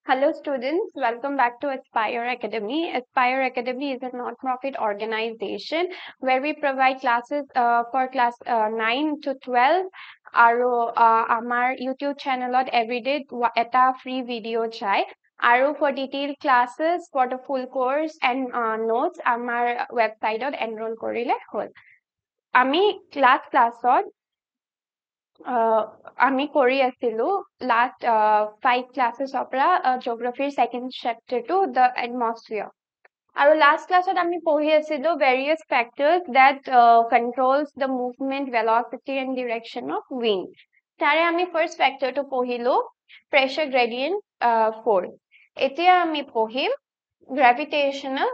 Hello students, welcome back to Aspire Academy. Aspire Academy is a non-profit organization where we provide classes for class 9 to 12 আৰু আমাৰ YouTube channelত everyday এটা free video চাই আৰু for detailed classes for the full course and notes আমাৰ websiteত enroll কৰিলে হ'ল আমি ক্লাছত আমি কৰি আছিলো last 5 classes opera geography second chapter to the atmosphere আৰু last classত আমি পঢ়ি আছিলো various factors that controls the movement velocity and direction of wind তাৰে আমি first factor to পঢ়িলো pressure gradient force এতিয়া আমি পঢ়িম gravitational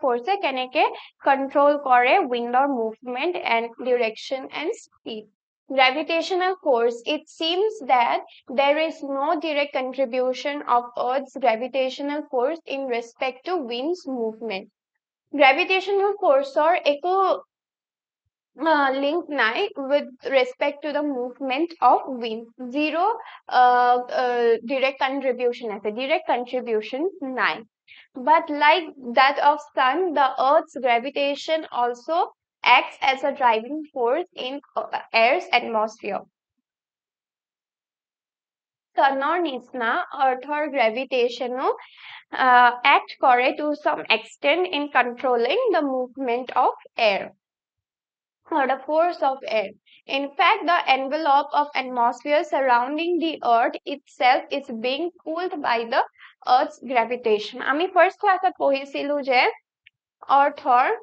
force কেনেকে control কৰে wind or movement and direction and speed Gravitational force, it seems that there is no direct contribution of Earth's gravitational force in respect to wind's movement. Gravitational force or echo link nai with respect to the movement of wind. Zero direct contribution as a direct contribution nai. But like that of sun, the Earth's gravitation also acts as a driving force in Earth's atmosphere. Sunor nisna Earth's gravitation act kore to some extent in controlling the movement of air or the force of air. In fact, the envelope of atmosphere surrounding the Earth itself is being pulled by the Earth's gravitation. Ami first class at pohisilu je Earth's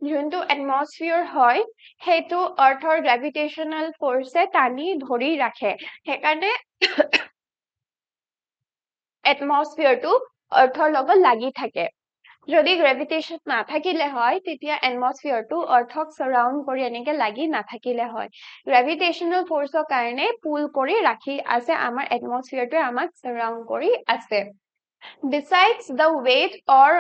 যোনটো atmosphere হয় হেতু earthৰ gravitational force টানি ধৰি ৰাখে হেকাৰণে atmosphere টো earthৰ লগত লাগি থাকে যদি gravitation নাথাকিলে হয় তেতিয়া atmosphere টো earthক surround কৰি এনেকে লাগি নাথাকিলে হয় gravitational force কাৰণে pull কৰি ৰাখি আছে আমাৰ atmosphere টো আমাক surround কৰি আছে besides the weight or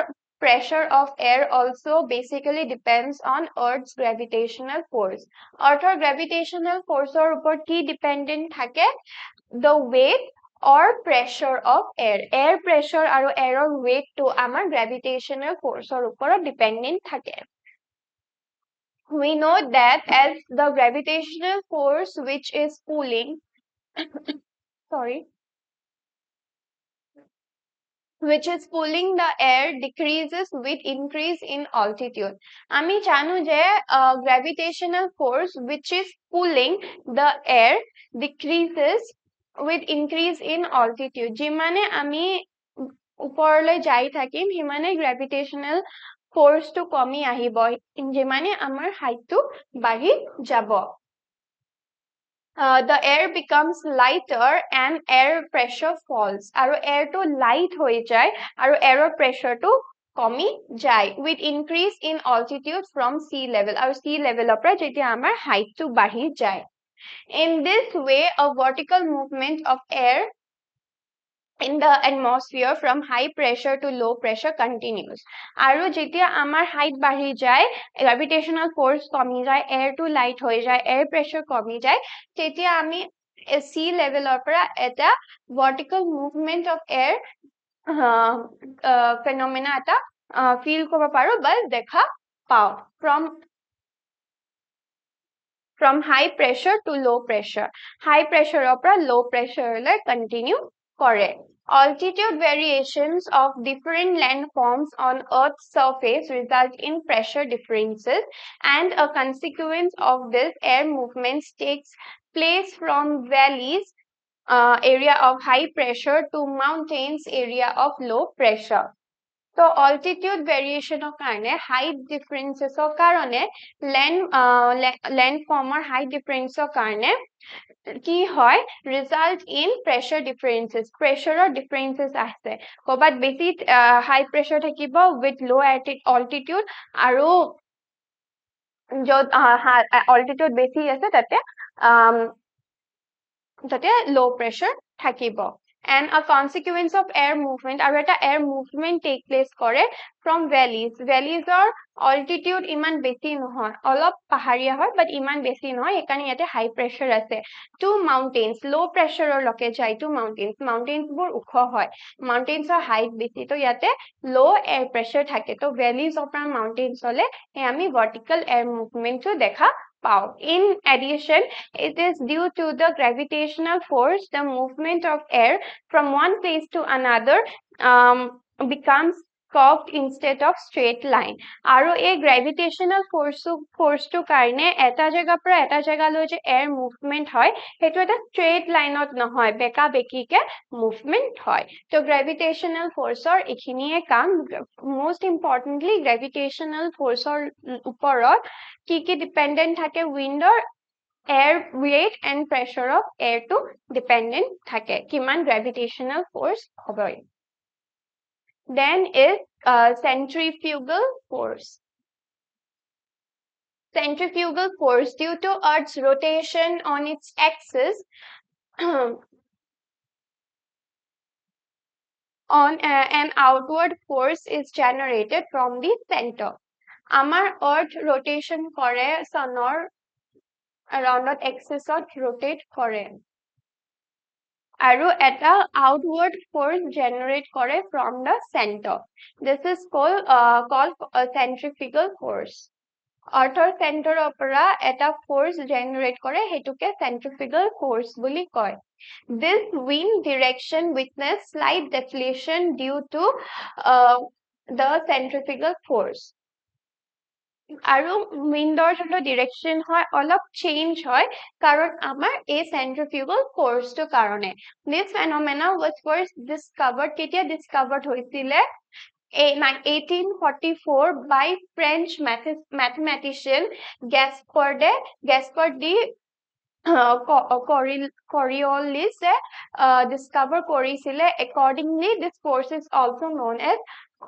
pressure of air also basically depends on Earth's gravitational force. Earth's gravitational force or upor ki dependent thake the weight or pressure of air. Air pressure aru air weight to amar gravitational force or upor dependent thake. We know that as the gravitational force which is pulling which is pulling the air decreases with increase in altitude. Ami janu je gravitational force which is pulling the air decreases with increase in altitude. Jimane ami uporle jai thakim himane gravitational force to komi ahibo. Jimane amar height to bahi jabo. The air becomes lighter and air pressure falls. Aru air to light hoi jai aru air pressure to komi jai with increase in altitude from sea level. Aru sea level opra jeti amar height to bahi jai. In this way, a vertical movement of air in the atmosphere from high pressure to low pressure continues. Aru jetia amar height bahi jai, gravitational force komi jai, air to light hoi jai, air pressure komi jai, tetia ami sea level opera eta vertical movement of air phenomena eta feel koba paru but dekha pao from high pressure to low pressure. High pressure opera low pressure le continue kore. Altitude variations of different landforms on Earth's surface result in pressure differences, and a consequence of this air movements takes place from valleys area of high pressure to mountains area of low pressure. So altitude variation of karone height differences of karone landform or height difference of karone কি হয় result in pressure differences pressure or differences আছে কবাত বেছি high pressure থাকিব with low altitude আৰু যত altitude বেছি আছে তাতে low pressure থাকিব and a consequence of air movement আৰু এটা air movement take place কৰে from valleys or altitude ইমান বেছি নহয় অলপ পাহাৰীয়া হয় but ইমান বেছি নহয় একাৰণে ইয়াতে high pressure আছে to mountains low pressure লকে যায় to mountains বোৰ উখ হয় mountains ৰ height বেছি তো ইয়াতে low air pressure থাকে তো valleys of mountains হলে আমি vertical air movement টো দেখা পাও in addition it is due to the gravitational force the movement of air from one place to another becomes curved instead of straight line আৰু এই gravitational force to কাৰণে এটা জায়গা পৰা এটা জায়গালৈ যে air movement হয় হেতু এটা straight line ত নহয় বেকা বেকিকে movement হয় তো gravitational force ৰ এখিনিয়ে কাম most importantly gravitational force ৰ ওপৰত কি dependent থাকে wind or air weight and pressure of air to dependent থাকে কিমান gravitational force হবে then is centrifugal force centrifugal force due to earth's rotation on its axis on an outward force is generated from the center আমাৰ earth rotation কৰে sunor around axis ত rotate কৰে আৰু এটা outward force generate কৰে from the center this is called centrifugal force earthৰ center পৰা এটা force generate কৰে হেতুকে centrifugal force বুলি কয় this wind direction witness slight deflation due to the centrifugal force আৰু উইণ্ডৰ যোনটো ডিৰেকশ্যন হয় অলপ চেঞ্জ হয় কাৰণ আমাৰ এই centrifugal force টো কাৰণে this phenomena was first discovered কেতিয়া discovered হৈছিলে 1844 by French mathematician Gaspard de Coriolis discover কৰিছিলে accordingly this force is also known as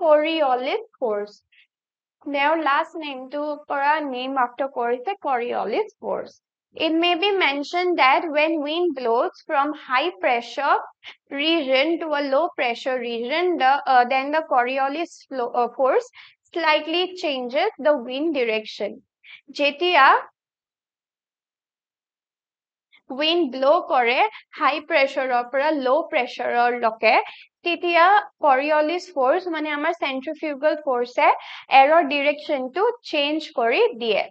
Coriolis force their last name to para name after কৰিছে Coriolis force it may be mentioned that when wind blows from high pressure region to a low pressure region then the Coriolis force slightly changes the wind direction jetia wind blow কৰে high pressure পৰা low pressure লকে তেতিয়া Coriolis force মানে আমাৰ centrifugal force air direction to change কৰি দিয়ে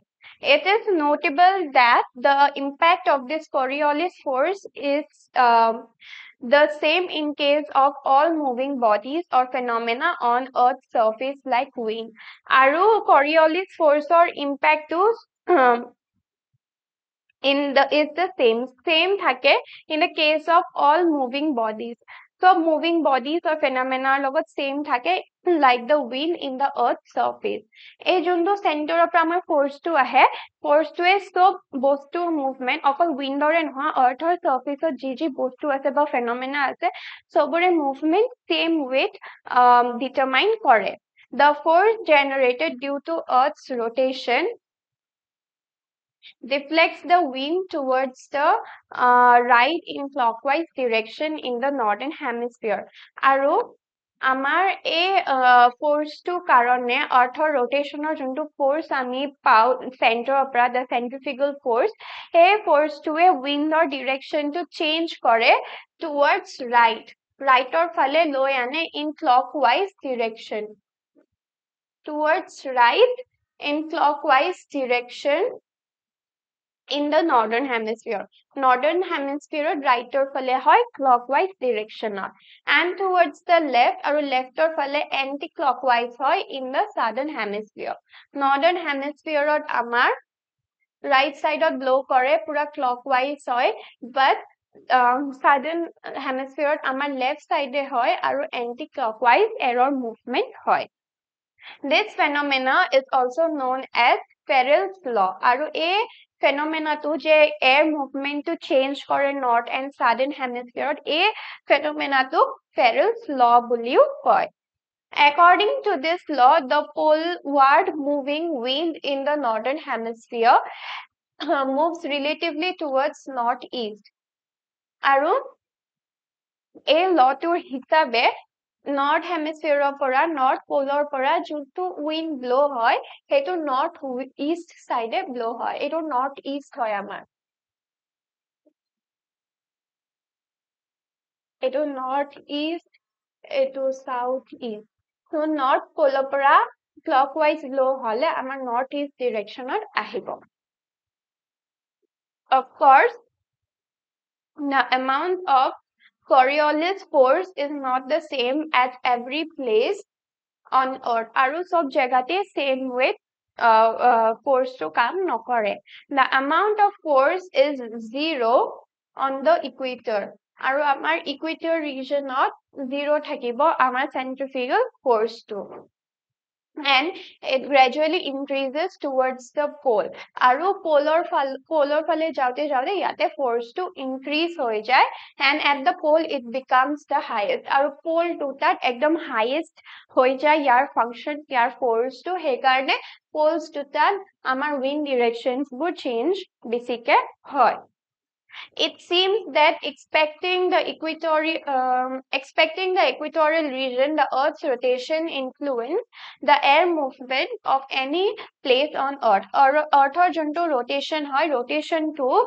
it is notable that the impact of this Coriolis force is the same in case of all moving bodies or phenomena on earth's surface like wind আৰু Coriolis force or impact to is the same থাকে in the case of all moving bodies so moving bodies or phenomena লগত same থাকে like the wind in the earth surface এই যোনটো center পৰা আমাৰ force টো আহে force টোৱে সব বস্তু movement অকল wind ৰে নহয় earth ৰ surface ত যি বস্তু আছে বা phenomena আছে সবৰে movement same weight determine কৰে the force generated due to earth's rotation deflects the wind towards the right in clockwise direction in the northern hemisphere আৰু আমাৰ এই force টো কাৰণে earthৰ rotationৰ যোনটো force আমি পাও center পৰা the centrifugal force এই force টোৱে windৰ direction টো change কৰে towards rightৰ ফালে লৈ আনে in clockwise direction towards right in clockwise direction in the northern hemisphere rightor phale hoy clockwise direction and towards the left aru leftor phale anti clockwise hoy in the southern hemisphere northern hemisphere ot amar right side ot blow kore pura clockwise hoy but southern hemisphere ot amar left side e hoy aru anti clockwise error movement hoy this phenomena is also known as Farrell's law aru a phenomena to je air movement to change kore north and southern hemisphere a phenomena to Farrell's law buliu koy according to this law the poleward moving wind in the northern hemisphere moves relatively towards northeast aru এই লটোৰ হিচাপে north হেমিস্ফিয়াৰৰ পৰা north পোলৰ পৰা যোনটো window blow হয় সেইটো north east চাইডে blow হয় এইটো নৰ্থ ইষ্ট হয় আমাৰ এইটো নৰ্থ ইষ্ট এইটো সাউথ ইষ্ট so নৰ্থ পোলৰ পৰা ক্লকৱাইজ ব্লো হলে আমাৰ নৰ্থ ইষ্ট ডিৰেকশ্যনত আহিব of course the amount of Coriolis force is not the same at every place on earth আৰু সব জায়গাতে same way force to কাম নকৰে the amount of force is zero on the equator আৰু আমাৰ equator regionত zero থাকিব আমাৰ centrifugal force to and it gradually increases towards the pole আৰু polar ফালে যাওঁতে যাওঁতে ইয়াতে force to increase হৈ যায় and at the pole it becomes the highest আৰু pole দুটাত একদম highest হৈ যায় ইয়াৰ function ইয়াৰ force to সেইকাৰণে poles দুটাত আমাৰ wind directions বোৰ change বেছিকে হয় it seems that expecting the equatorial region, the Earth's rotation influence the air movement of any place on Earth. Or Earth's junto rotation hoy, rotation to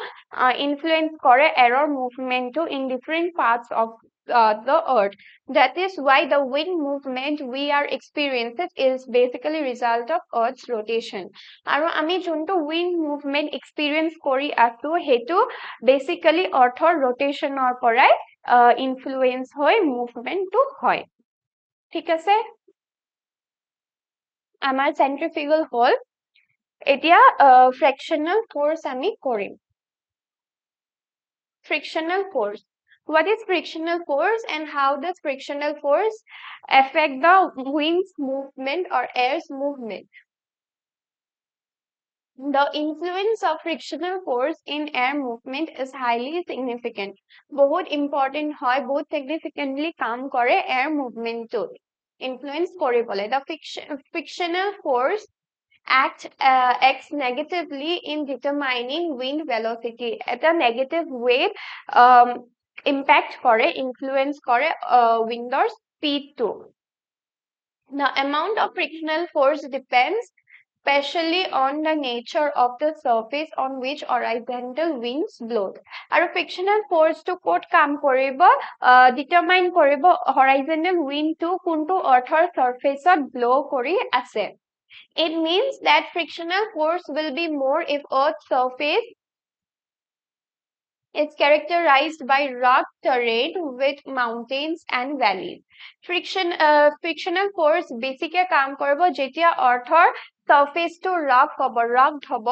influence kore air movement to in different parts of the Earth. That is why the wind movement we are experiencing is basically result of Earth's rotation. আৰু আমি যোনটো wind movement experience কৰি আছো সেইটো basically Earthৰ rotationৰ পৰাই influence হৈ movement টো হয় ঠিক আছে আমাৰ centrifugal হ'ল এতিয়া frictional force আমি কৰিম frictional force what is frictional force and how does frictional force affect the wind's movement or air's movement The influence of frictional force in air movement is highly significant. बहुत important হয়, बहुत significantly কাম কৰে air movement to influence কৰে বলে. The frictional force acts negatively in determining wind velocity. এটা negative way impact কৰে, influence কৰে windৰ speed to. The amount of frictional force depends especially on the nature of the surface on which horizontal winds blow. আৰু frictional force to ক'ত কাম কৰিব determine কৰিব horizontal wind to কোনটো earthৰ surfaceত blow কৰি আছে. It means that frictional force will be more if earth's surface is characterized by rough terrain with mountains and valleys. Frictional force basically কাম কৰিব যেতিয়া earthৰ surface to rough হব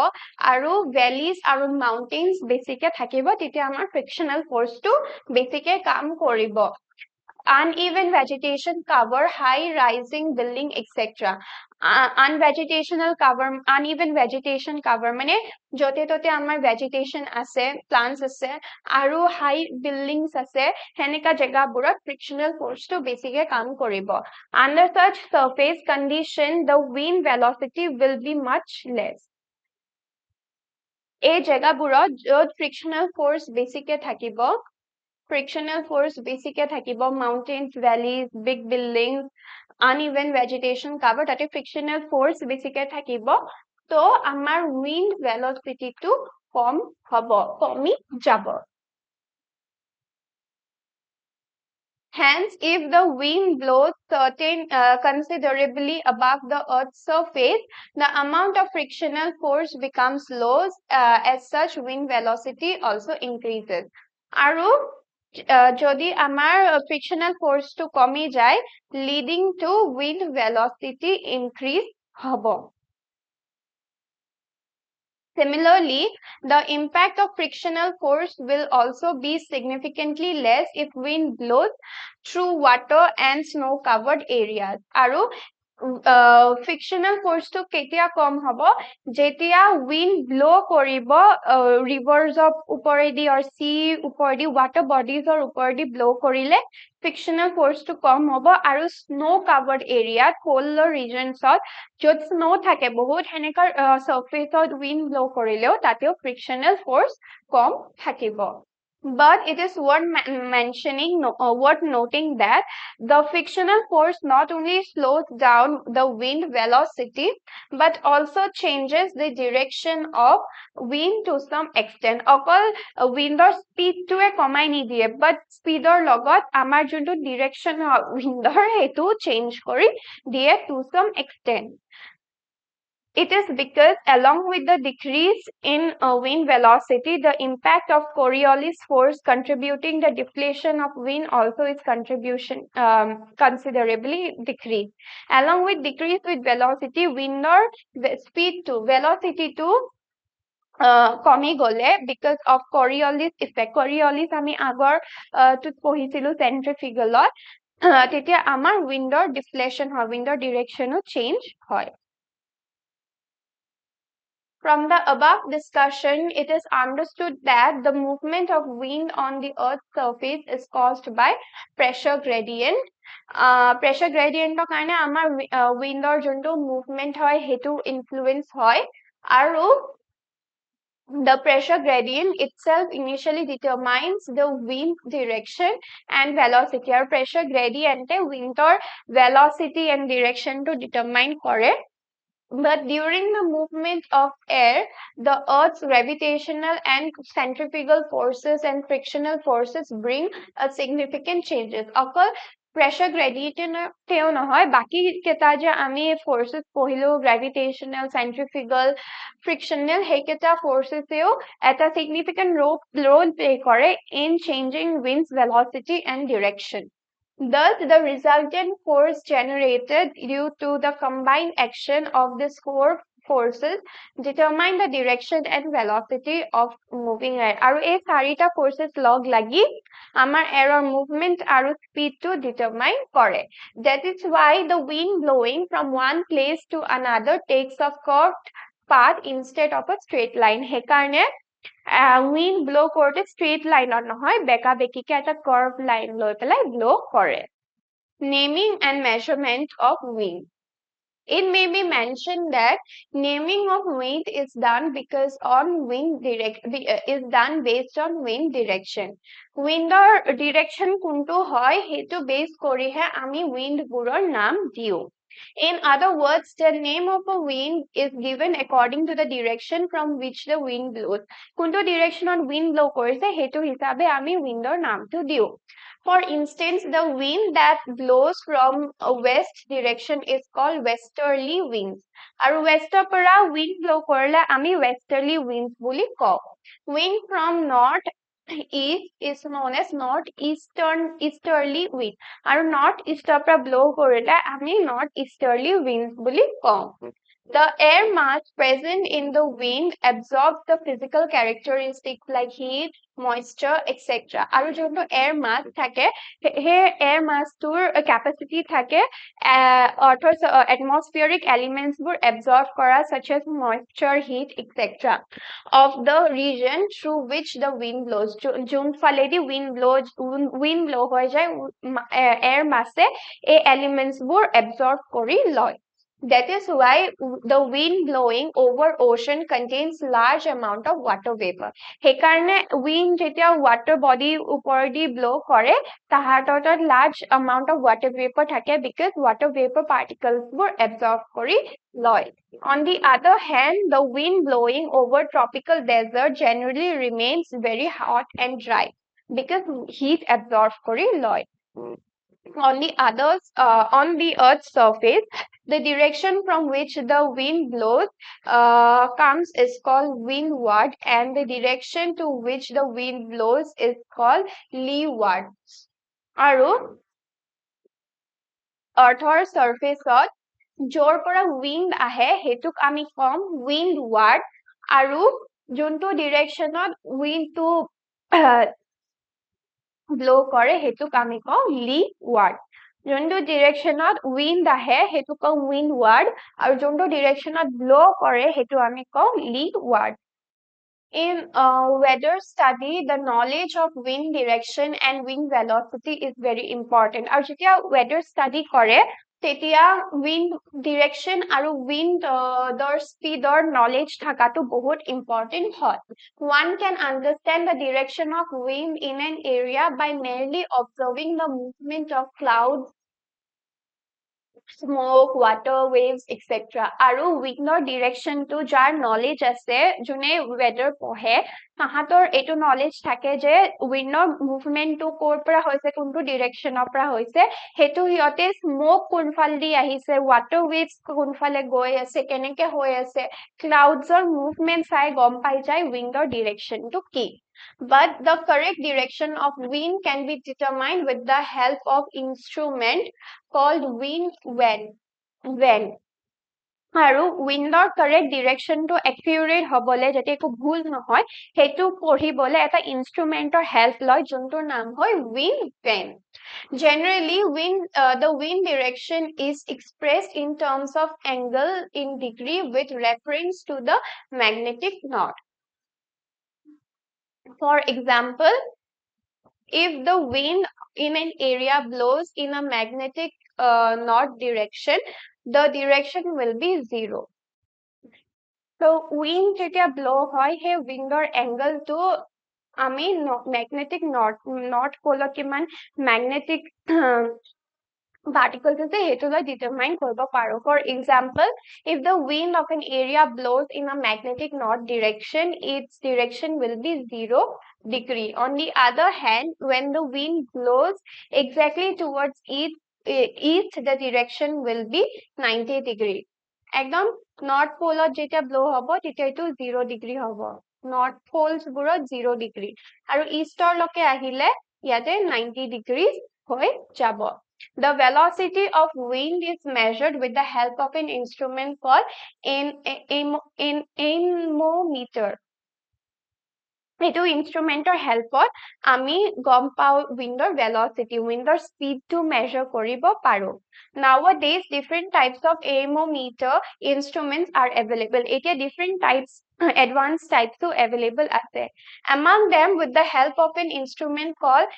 আৰু valleys আৰু mountains basically থাকিব তেতিয়া আমাৰ frictional force to basically কাম কৰিব uneven vegetation cover high rising building etc uneven vegetation cover মানে jote tote amar vegetation ase plants ase aru high buildings ase henika jaga burat frictional force to basically kaam koribo under such surface condition the wind velocity will be much less ei jaga burat jot frictional force basically thakibo Frictional force basically thakibo mountains, valleys, big buildings, uneven vegetation cover tate frictional force basically thakibo to amar wind velocity to kom hobo komi jabo Hence, if the wind blows considerably above the Earth's surface, the amount of frictional force becomes low. As such, wind velocity also increases. Aru যদি আমাৰ frictional force to কমি যায় leading to wind velocity increase হব Similarly, the impact of frictional force will also be significantly less if wind blows through water and snow covered areas আৰু frictional force to ketia kom hobo jetia wind blow koribo rivers of uporedi or sea uporedi water bodies or uporedi blow korile frictional force to kom hobo aru snow covered area polar regions ot jot snow thake bahut henekar surface ot wind blow korileo tateo frictional force kom thakibo But it is worth worth noting that the frictional force not only slows down the wind velocity but also changes the direction of wind to some extent. অকল windৰ speedটোৱে কমাই নিদিয়ে, but speedৰ লগত আমাৰ যোনটো direction windৰ সেইটো change কৰি দিয়ে to some extent. It is because along with the decrease in wind velocity, the impact of Coriolis force contributing the deflation of wind also is contribution considerably decreased. Along with decrease with velocity, wind or speed to velocity to কমি গলে because of Coriolis effect. Coriolis আমি আগৰ টোত পঢ়িছিলো centrifugalত তেতিয়া আমাৰ windৰ deflation হয়, windৰ directionও change হয়. From the above discussion, it is understood that the movement of wind on the Earth's surface is caused by pressure gradient. Pressure gradient কাৰণে আমাৰ windৰ যোনটো movement হয় সেইটো influence হয় আৰু the pressure gradient itself initially determines the wind direction and velocity. Our pressure gradient windৰ velocity and direction to determine কৰে. But during the movement of air, the Earth's gravitational and centrifugal forces and frictional forces bring a significant changes. অকল pressure gradient তেও নহয়, বাকি কেটা যে আমি forces পঢ়িলো gravitational, centrifugal, frictional, সেই কেটা forces এও এটা significant role play কৰে in changing wind's velocity and direction. Thus, the resultant force generated due to the combined action of these four forces determine the direction and velocity of moving air. আৰু এই চাৰিটা forces লগ লাগি আমাৰ airৰ movement আৰু speed to determine কৰে. That is why the wind blowing from one place to another takes a curved path instead of a straight line. সেইকাৰণে wind blow কৰোতে straight line নহয়, বেকা বেকিকে এটা curved line লৈ পেলাই blow কৰে. Naming and measurement of wind. It may be mentioned that naming of wind is done because is done based on wind direction. Windৰ direction কোনটো হয় সেইটো base কৰিহে আমি wind বোৰৰ নাম দিও. In other words, the name of a wind is given according to the direction from which the wind blows. কোনটো directionত wind blow কৰিছে সেইটো হিচাপে আমি windৰ নামটো দিও. For instance, the wind that blows from a west direction is called westerly winds. আৰু westৰ পৰা wind blow কৰিলে আমি westerly winds বুলি কওঁ. Wind from north east is known as northeasterly wind. আৰু north eastৰ পৰা blow কৰিলে আমি northeasterly winds বুলি কওঁ. The air mass present in the wind absorbs the physical characteristics like heat, moisture, etc. আৰু যোনটো air mass থাকে সেই air mass টোৰ capacity থাকে atmospheric elements বোৰ absorb কৰা such as moisture, heat, etc. of the region through which the wind blows. যোন ফালেদি wind blow হৈ যায় air mass এই elements বোৰ absorb কৰি লয়. That is why the wind blowing over ocean contains large amount of water vapor. সেইকাৰণে wind যেতিয়া water body ওপৰেদি blow কৰে তাহাৰ তলত large amount of water vapor থাকে because water vapor particles বোৰ absorb কৰি লয়. On the other hand, the wind blowing over tropical desert generally remains very hot and dry because heat absorb কৰি লয়. On the Earth's surface, the direction from which the wind blows comes is called windward, and the direction to which the wind blows is called leeward. আৰু Earthৰ surfaceত য'ৰ পৰা wind আহে হেতুক আমি কম windward, আৰু যোনটো directionত wind to blow কৰে হেতুক আমি কওঁ leeward. যোনটো directionত wind আহে হেতু কওঁ windward, আৰু যোনটো directionত blow কৰে হেতু আমি কওঁ leeward. In weather study, the knowledge of wind direction and wind velocity is very important. আৰু যেতিয়া weather study কৰে তেতিয়া wind direction আৰু wind speed knowledge থাকাটো বহুত important হয়. One can understand the direction of wind in an area by merely observing the movement of clouds, smoke, water, waves, etc. আৰু উইণ্ডৰ ডিৰেকশ্যনটো যাৰ নলেজ আছে যোনে ৱেডাৰ পঢ়ে তাহাঁতৰ এইটো নলেজ থাকে যে উইণ্ডৰ মুভমেণ্টটো ক'ৰ পৰা হৈছে কোনটো ডিৰেকশ্যনৰ পৰা হৈছে সেইটো সিহঁতে স্মোক কোনফালেদি আহিছে ৱাটাৰ ৱেভছ কোনফালে গৈ আছে কেনেকে হৈ আছে ক্লাউডছৰ মুভমেণ্ট চাই গম পাই যায় উইণ্ডৰ ডিৰেকশ্যনটো কি But the correct direction of wind can be determined with the help of instrument called wind van. আৰু উইণ্ডৰ কাৰেক্ট ডিৰেকশ্যনটো একিউৰেট হ'বলৈ যাতে একো ভুল নহয় সেইটো পঢ়িবলৈ এটা ইনষ্ট্ৰুমেণ্টৰ হেল্প লয় যোনটোৰ নাম হয় wind van. Generally, the wind direction is expressed in terms of angle in degree with reference to the magnetic north. For example, if the wind in an area blows in a magnetic north direction, the direction will be 0. So wind যেতিয়া blow হয় সেই windৰ angle টো আমি magnetic north pole কিমান magnetic particles আছে সেইটো লৈ determine কৰিব পাৰো. For example, if the wind of an area blows in a magnetic north direction, its direction will be 0 degree. On the other hand, when the wind blows exactly towards east, the direction will be 90 degree. একদম north পোলত যেতিয়া blow হ'ব তেতিয়া এইটো 0 degree হ'ব north poles বোৰত 0 degree আৰু ইষ্টৰ লকে আহিলে ইয়াতে 90 ডিগ্ৰী হৈ যাব The velocity of wind is measured with the help of an instrument called anemometer. এইটো ইনষ্ট্ৰুমেন্টৰ হেল্পত আমি গম পাও উইণ্ডৰ velocity উইণ্ডৰ স্পীডটো মেজৰ কৰিব পাৰো Nowadays different types of anemometer instruments are available এতিয়া different types advanced types available আছে Among them with the help of an instrument called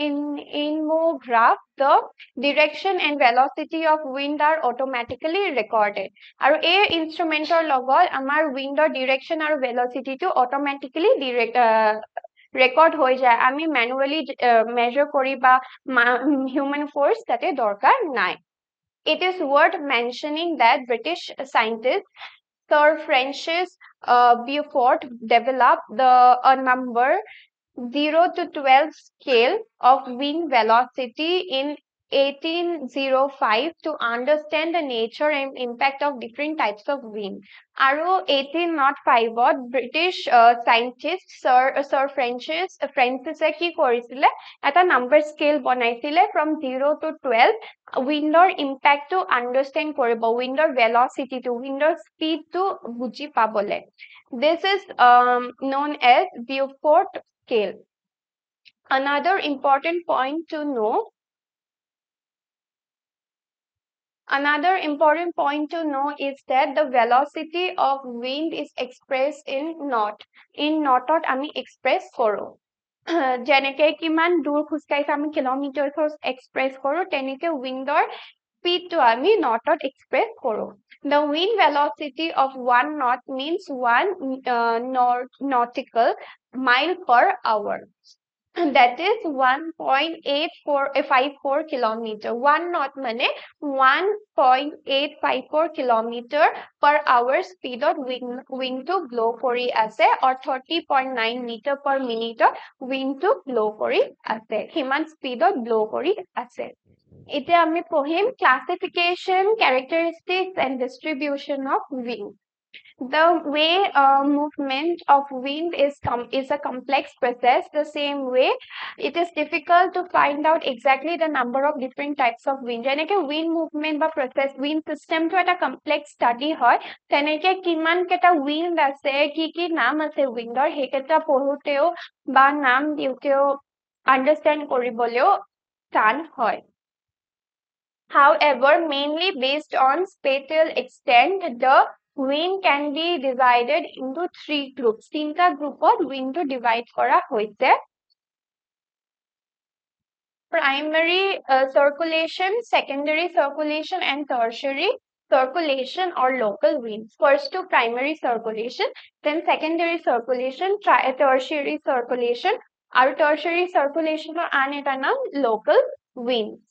anemograph the direction and velocity of wind are automatically recorded আৰু এই ইনষ্ট্ৰুমেন্টৰ লগত আমাৰ উইণ্ডৰ direction আৰু ভেলোচিটিটো automatically record হৈ যায় আমি ম্যানুয়ালি মেজৰ কৰিবা হিউম্যান ফোৰ্স তাতে দৰকাৰ নাই It is worth mentioning that British scientist Sir Francis Beaufort developed a number 0 to 12 scale of wind velocity in 1805 to understand the nature and impact of different types of wind. Aru 1805 British scientist Sir Francis ki korisile eta number scale bonaisile from 0 to 12 windor impact to understand koribo windor velocity to windor speed to buji pabole This is known as Beaufort scale Another important point to know is that the velocity of wind is expressed in knot. In knot আমি express কৰো যেনেকে কিমান দূৰ খুজকাইছে আমি কিলোমিটাৰছত express কৰো তেনেকে windৰ speed to আমি knotত express কৰো The wind velocity of 1 knot means 1 nautical mile per hour That is 1.8454 kilometer. 1 knot mane 1.854 kilometer per hour speed of wind to blow kori ase or 30.9 meter per minute wind to blow kori ase. Himan speed of blow kori ase. Ite ami pohim classification, characteristics and distribution of wind. The way movement of wind is a complex process. The same way, it is difficult to find out exactly the number of different types of wind. Jeneke wind movement ba process wind system to eta complex study hoy. Teneke kiman keta wind ase ki naam ase windor he keta porhuteo ba naam diuteo understand koriboleo tan hoy. However, mainly based on spatial extent, the wind can be divided into 3 groups. তিনটা গ্রুপত wind to divide করা হইছে. Primary circulation, secondary circulation, and tertiary circulation or local winds. First to primary circulation, then secondary circulation, tertiary circulation. Our tertiary circulation or local winds.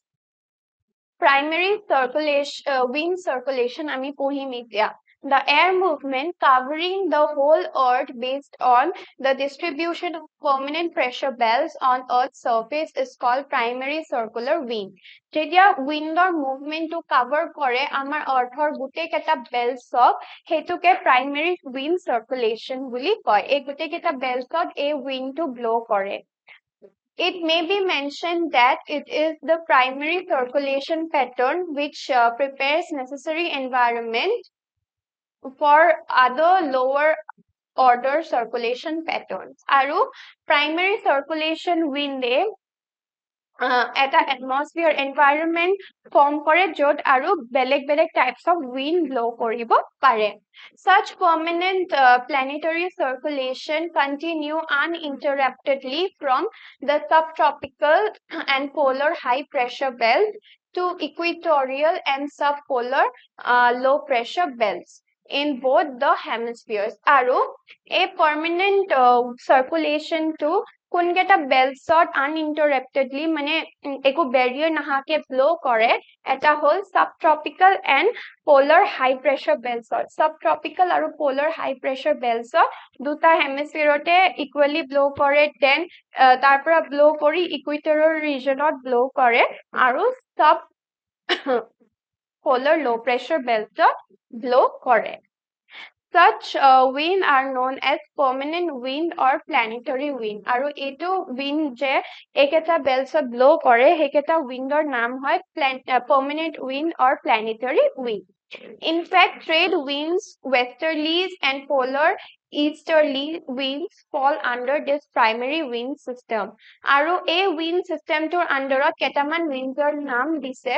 Primary circulation, wind circulation, ami pohim etya. The air movement covering the whole earth based on the distribution of permanent pressure belts on earth's surface is called primary circular wind. Jetia wind or movement to cover kore amar earthor gute keta belts of hetuke primary wind circulation buli koy. Ei gute keta belts of a wind to blow kore. It may be mentioned that it is the primary circulation pattern which prepares necessary environment for other lower order circulation patterns. Aru primary circulation wind এটা atmosphere environment form কৰে য'ত আৰু বেলেগ types of wind blow কৰিব পাৰে. Such permanent planetary circulation continue uninterruptedly from the subtropical and polar high pressure belt to equatorial and subpolar low pressure belts in both the hemispheres. Aru a permanent circulation to কোনকেটা বেলছত uninterruptedly মানে একো barrier নাহাকে blow কৰে এটা হল subtropical and polar high pressure beltsত. Subtropical আৰু polar high pressure beltsত দুটা hemisphereতে equally blow কৰে, then তাৰ পৰা blow কৰি equatorial regionত blow কৰে আৰু sub polar low pressure beltsত blow কৰে. Such wind are known as permanent wind or planetary wind. Aru etu wind je eketa belts blow kore heketa wind or naam hoy permanent wind or planetary wind. In fact, trade winds, westerlies and polar easterly winds fall under this primary wind system. Aru a wind system tor underot ketaman winds or naam dise.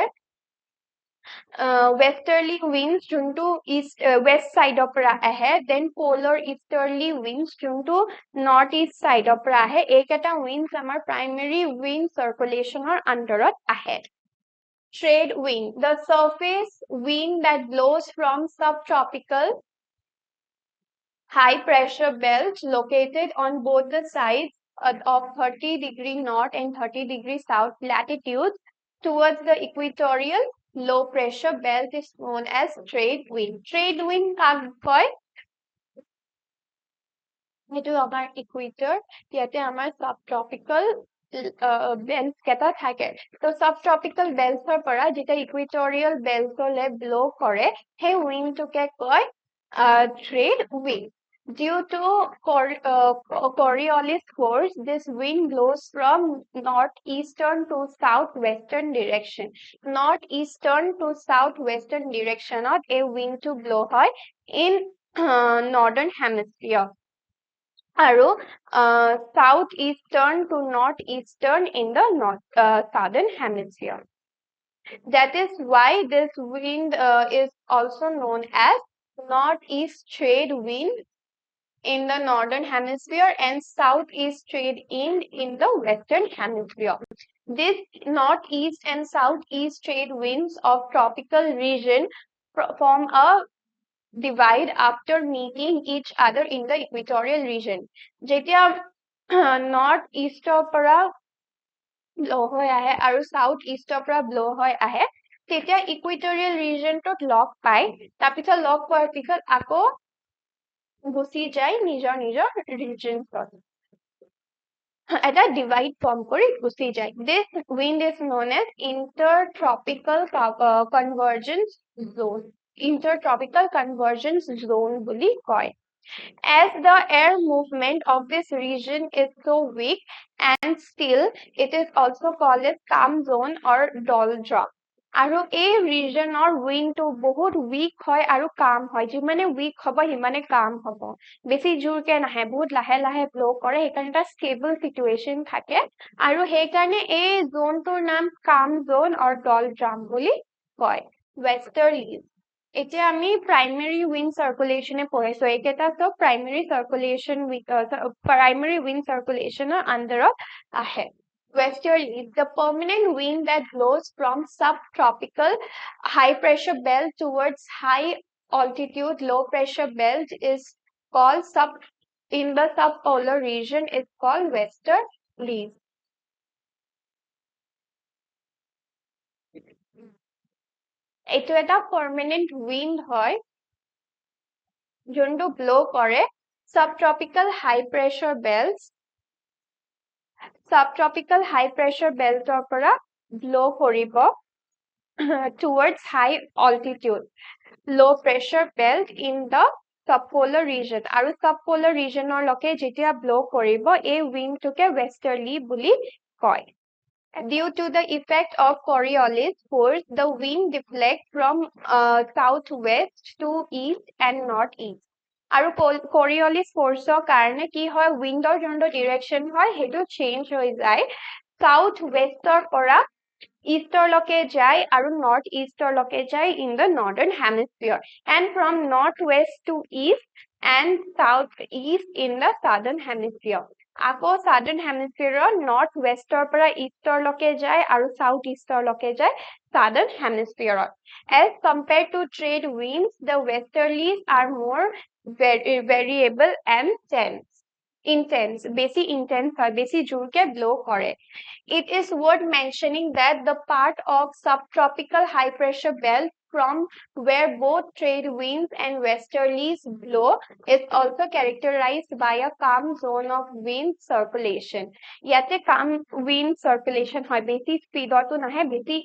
Westerly winds junto east west side opera ahe, then polar easterly winds junto northeast side opera ahe. Ekata winds amar primary wind circulation or underot ahe. Trade wind, the surface wind that blows from subtropical high pressure belt located on both the sides of 30° north and 30° south latitudes towards the equatorial low pressure belt is known as trade wind. Trade wind কাক কয়? এটো আমাৰ equator, ইয়াতে আমাৰ subtropical belts কেটা থাকে. তো subtropical beltsৰ পৰা যেটা equatorial belts লৈ blow কৰে সেই wind টোকে কয় trade wind. Due to Coriolis force, this wind blows from northeastern to southwestern direction. Northeastern to southwestern direction of a wind to blow hoy in northern hemisphere. Aru southeastern to northeastern in the southern hemisphere. That is why this wind is also known as northeast trade wind in the northern hemisphere and southeast trade wind in the western hemisphere. This northeast and southeast trade winds of tropical region form a divide after meeting each other in the equatorial region. Jetia northeast para blow hoy ahe aru southeast para blow hoy ahe তেতিয়া equatorial region tot log pai tapisa log par pisot ako গুচি যায় নিজৰ regionsত এটা divide form কৰি গুচি যায়. This wind is known as intertropical convergence zone. Intertropical convergence zone বুলি কয়. As the air movement of this region is so weak and still, it is also called as calm zone or doldrum. Aru a region or wind to bahut weak hoy aru calm hoy. Jimane weak hobo himane calm hobo. Besi jur ke nahe bahut lahe lahe blow kore ekane ta stable situation thake aru he karone a zone tor naam calm zone or doldrum boli koy. Westerlies. এতিয়া আমি primary wind circulation এ পঢ়িছো এইকেইটা সব primary wind circulation under আহে westerly the permanent wind that blows from subtropical high pressure belt towards high altitude low pressure belt is called in the subpolar region is called westerlies এইটো এটা permanent wind হয় যোনটো blow কৰে subtropical high pressure belt পৰা blow কৰিব towards high altitude low pressure belt in the subpolar region আৰু subpolar regionৰ লকে যেতিয়া blow কৰিব এই wind টোকে westerly বুলি কয় Due to the effect of Coriolis force, the wind deflects from southwest to east and northeast. আৰু Coriolis force কাৰণে কি হয় windৰ যোনটো direction হয় হেতু change হৈ যায় southwestৰ পৰা easter লকে যায় আৰু northeaster লকে যায় in the northern hemisphere and from northwest to east and southeast in the southern hemisphere আকৌ southern hemisphere northwestৰ পৰা easter লকে যায় আৰু southeaster লকে যায় southern hemisphere as compared to trade winds the westerlies are more variable and intense বেছি intense হয় বেছি জোৰকে blow কৰে It is worth mentioning that the part of subtropical high pressure belt from where both trade winds and westerlies blow is also characterized by a calm zone of wind circulation. Yate calm wind circulation hoy besi speed to nahe besi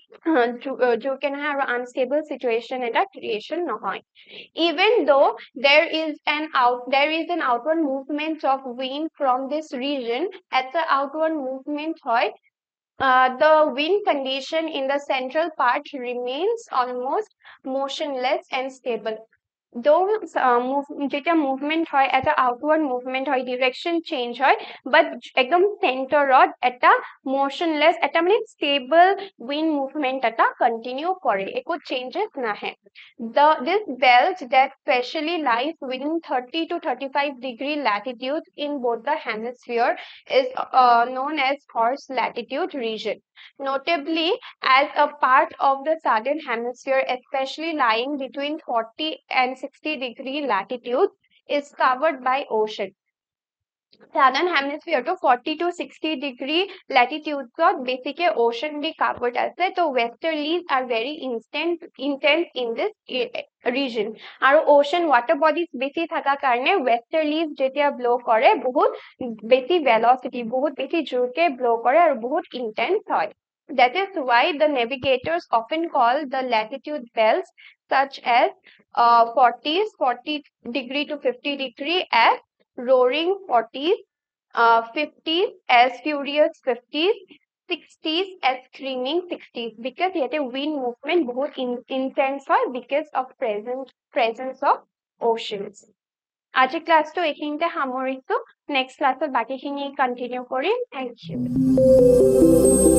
joke nahe aru unstable situation eta creation nohoy. Even though there is an outward movement of wind from this region, at the outward movement hoy the wind condition in the central part remains almost motionless and stable. Though যেতিয়া movement হয় এটা outward movement হয় direction change হয় but একদম centerত এটা motionless এটা মানে stable wind movement এটা continue কৰে একো changes নাহে this belt that specially lies within 30 to 35 degree latitude in both the hemisphere is known as horse latitude region Notably, as a part of the southern hemisphere, especially lying between 40 and 60 degree latitude, is covered by ocean. Southern hemisphere to 40 to 60 degree latitude basically ocean be covered as so westerlies are very intense in this region আৰু ocean water bodies বেছি থাকা কাৰণে westerlies যেতিয়া blow কৰে বহুত বেছি velocity বহুত বেছি জোৰকে blow কৰে আৰু বহুত intense হয় That is why the navigators often call the latitude belts such as 40 degree to 50 degree as roaring 40s, 50s as furious 50s, 60s as screaming 60s because yet a wind movement बहुत intense হয় because of presence of oceans. আজি ক্লাসটো এইখিনিতে সামৰিছো next ক্লাসত বাকিখিনি continue কৰিম thank U